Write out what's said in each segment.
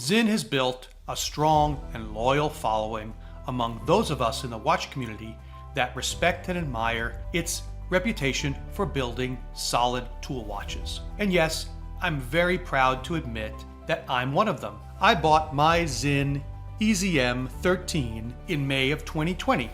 Sinn has built a strong and loyal following among those of us in the watch community that respect and admire its reputation for building solid tool watches. And yes, I'm very proud to admit that I'm one of them. I bought my Sinn EZM 13 in May of 2020,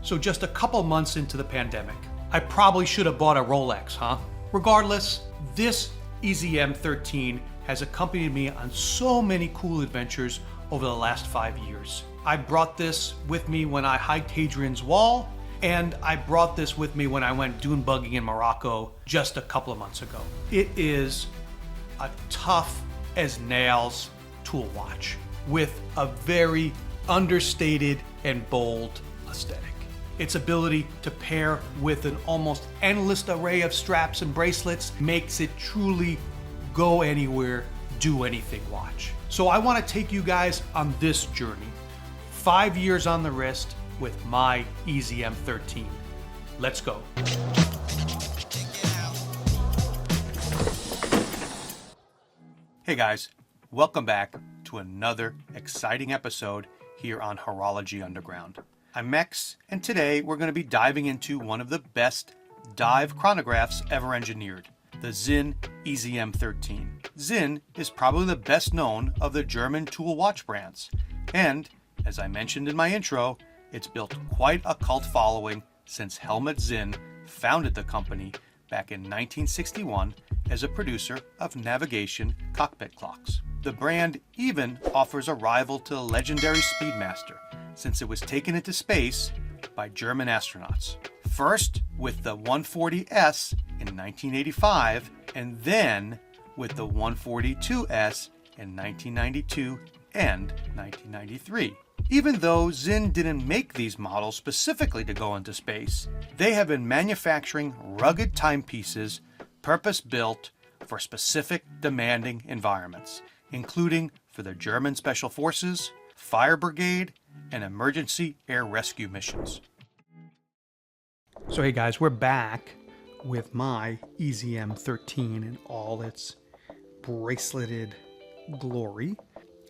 so just a couple months into the pandemic. I probably should have bought a Rolex, huh? Regardless, this EZM 13 has accompanied me on so many cool adventures over the last 5 years. I brought this with me when I hiked Hadrian's Wall, and I brought this with me when I went dune bugging in Morocco just a couple of months ago. It is a tough as nails tool watch with a very understated and bold aesthetic. Its ability to pair with an almost endless array of straps and bracelets makes it truly go anywhere, do anything watch. So I want to take you guys on this journey. 5 years on the wrist with my EZM 13. Let's go. Hey guys, welcome back to another exciting episode here on Horology Underground. I'm Mex, and today we're going to be diving into one of the best dive chronographs ever engineered, the Sinn EZM 13. Sinn is probably the best known of the German tool watch brands, and as I mentioned in my intro, it's built quite a cult following since Helmut Sinn founded the company back in 1961 as a producer of navigation cockpit clocks. The brand even offers a rival to the legendary Speedmaster, since it was taken into space by German astronauts. First with the 140S in 1985, and then with the 142S in 1992 and 1993. Even though Sinn didn't make these models specifically to go into space, they have been manufacturing rugged timepieces purpose-built for specific demanding environments, including for the German Special Forces, Fire Brigade, and emergency air rescue missions. So hey guys, we're back with my EZM 13 in all its braceleted glory.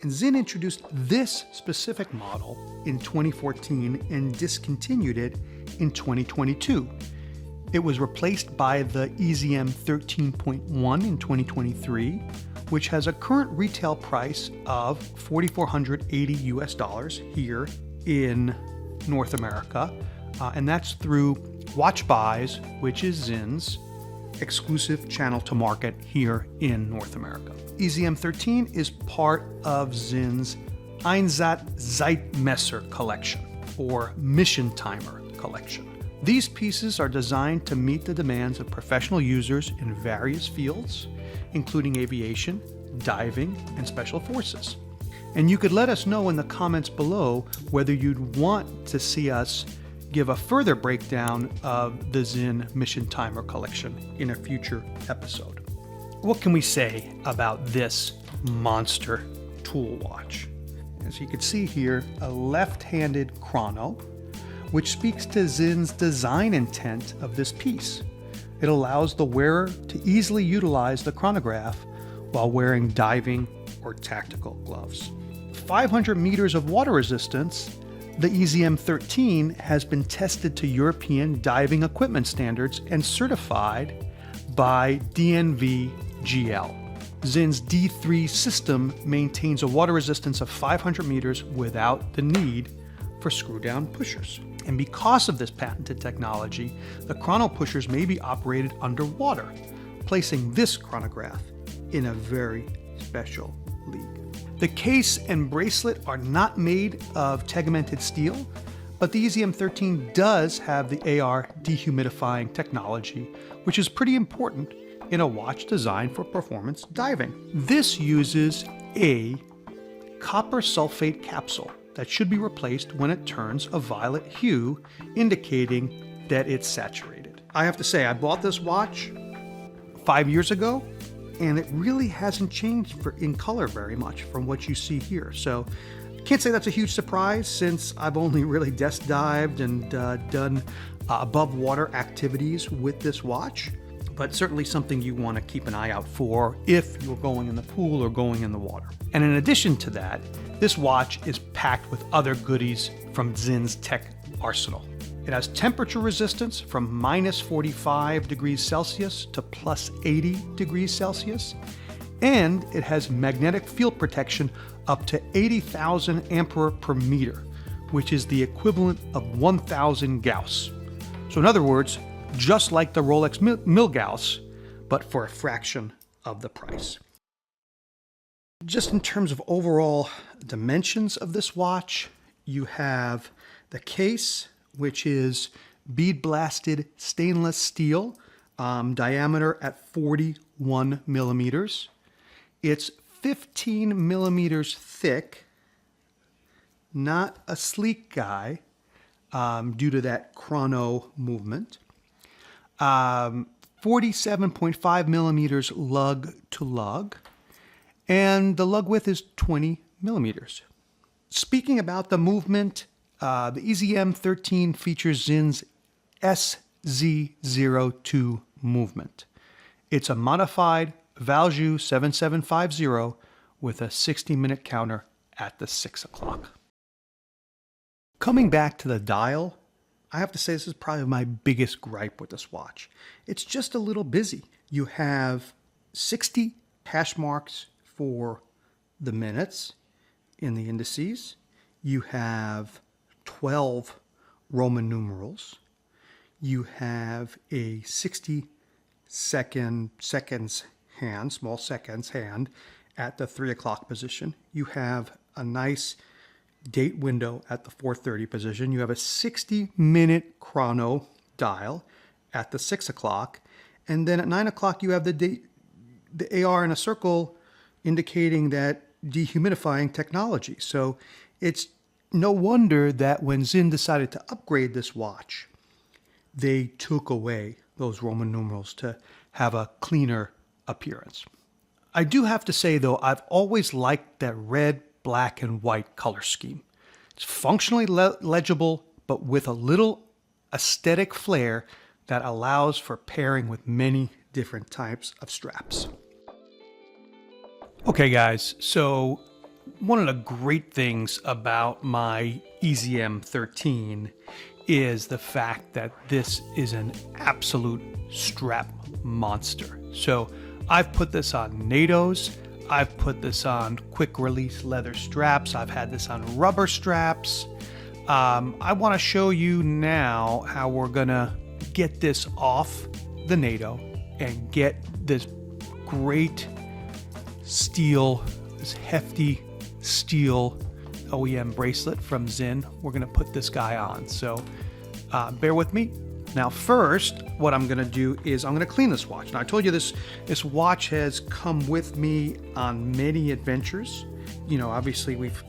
And Sinn introduced this specific model in 2014 and discontinued it in 2022. It was replaced by the EZM 13.1 in 2023, which has a current retail price of $4,480 US here in North America. And that's through Watch Buys, which is Sinn's exclusive channel to market here in North America. EZM 13 is part of Sinn's Einsatzzeitmesser collection, or Mission Timer collection. These pieces are designed to meet the demands of professional users in various fields, including aviation, diving, and special forces. And you could let us know in the comments below whether you'd want to see us give a further breakdown of the Sinn Mission Timer collection in a future episode. What can we say about this monster tool watch? As you can see here, a left-handed chrono, which speaks to Sinn's design intent of this piece. It allows the wearer to easily utilize the chronograph while wearing diving or tactical gloves. 500 meters of water resistance, the EZM 13 has been tested to European diving equipment standards and certified by DNV GL. Sinn's D3 system maintains a water resistance of 500 meters without the need for screw-down pushers. And because of this patented technology, the chrono pushers may be operated underwater, placing this chronograph in a very special league. The case and bracelet are not made of tegimented steel, but the EZM 13 does have the AR dehumidifying technology, which is pretty important in a watch designed for performance diving. This uses a copper sulfate capsule that should be replaced when it turns a violet hue, indicating that it's saturated. I have to say, I bought this watch 5 years ago, and it really hasn't changed in color very much from what you see here. So can't say that's a huge surprise, since I've only really desk dived and done above water activities with this watch. but certainly something you want to keep an eye out for if you're going in the pool or going in the water. And in addition to that, this watch is packed with other goodies from Sinn's tech arsenal. It has temperature resistance from minus 45 degrees Celsius to plus 80 degrees Celsius, and it has magnetic field protection up to 80,000 ampere per meter, which is the equivalent of 1,000 Gauss. So in other words, just like the Rolex Milgauss, but for a fraction of the price. Just in terms of overall dimensions of this watch, you have the case, which is bead blasted stainless steel, diameter at 41 millimeters. It's 15 millimeters thick, not a sleek guy due to that chrono movement. 47.5 millimeters lug to lug, and the lug width is 20 millimeters. Speaking about the movement, the EZM 13 features Sinn's SZ02 movement. It's a modified Valjoux 7750 with a 60-minute counter at the 6 o'clock. Coming back to the dial, I have to say this is probably my biggest gripe with this watch. It's just a little busy. You have 60 hash marks for the minutes in the indices. You have 12 Roman numerals. You have a 60 seconds hand, small seconds hand at the 3 o'clock position. You have a nice date window at the 4:30 position. You have a 60-minute chrono dial at the 6 o'clock. And then at 9 o'clock, you have the date, the AR in a circle indicating that dehumidifying technology. So it's no wonder that when Sinn decided to upgrade this watch, they took away those Roman numerals to have a cleaner appearance. I do have to say, though, I've always liked that red, black, and white color scheme. It's functionally legible, but with a little aesthetic flair that allows for pairing with many different types of straps. Okay, guys, so one of the great things about my EZM 13 is the fact that this is an absolute strap monster. So I've put this on NATOs, I've put this on quick release leather straps, I've had this on rubber straps. I want to show you now how we're gonna get this off the NATO and get this great steel, this hefty steel OEM bracelet from Sinn. We're gonna put this guy on, so bear with me. Now first, what I'm gonna do is I'm gonna clean this watch. Now I told you this watch has come with me on many adventures. You know, obviously we've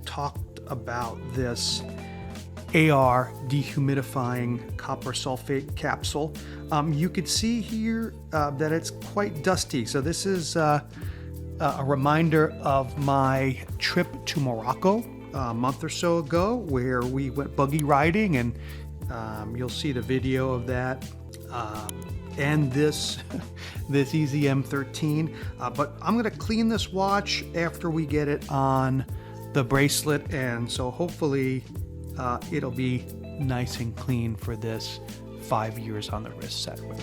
talked about this AR dehumidifying copper sulfate capsule. You could see here that it's quite dusty. So this is a reminder of my trip to Morocco a month or so ago, where we went buggy riding, and you'll see the video of that and this EZM 13. But I'm going to clean this watch after we get it on the bracelet, and so hopefully it'll be nice and clean for this 5 years on the wrist set with.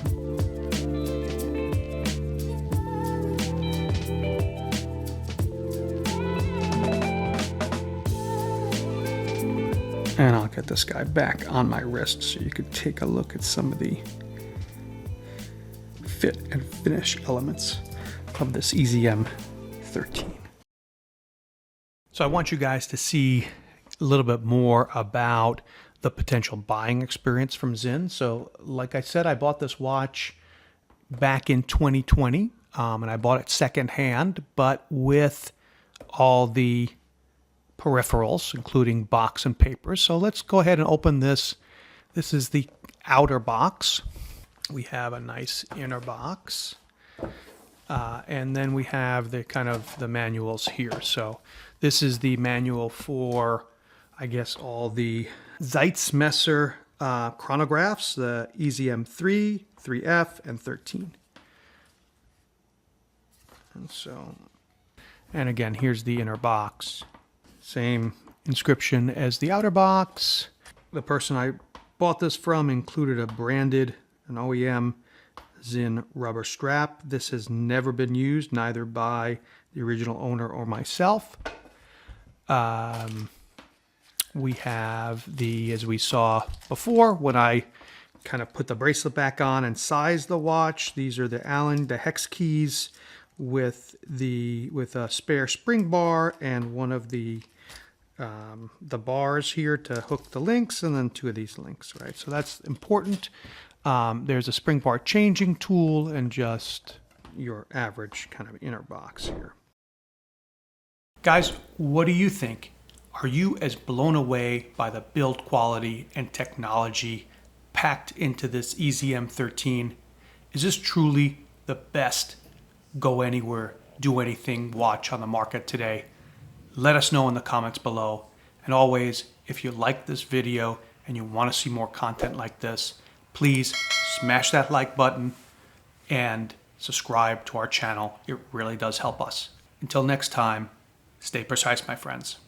And I'll get this guy back on my wrist so you could take a look at some of the fit and finish elements of this EZM 13. So I want you guys to see a little bit more about the potential buying experience from Sinn. So like I said, I bought this watch back in 2020, and I bought it secondhand, but with all the peripherals, including box and papers. So let's go ahead and open this. This is the outer box. We have a nice inner box. And then we have the kind of the manuals here. So this is the manual for, I guess, all the Zeitz chronographs, the EZM 3, 3F, and 13. And again, here's the inner box. Same inscription as the outer box. The person I bought this from included an OEM Sinn rubber strap. This has never been used, neither by the original owner or myself. We have as we saw before, when I kind of put the bracelet back on and sized the watch. These are the hex keys with a spare spring bar and one of the bars here to hook the links, and then 2 of these links, right? So that's important. There's a spring bar changing tool and just your average kind of inner box here. Guys, what do you think? Are you as blown away by the build quality and technology packed into this EZM 13? Is this truly the best go anywhere, do anything watch on the market today? Let us know in the comments below. And always, if you like this video and you want to see more content like this, please smash that like button and subscribe to our channel. It really does help us. Until next time, stay precise, my friends.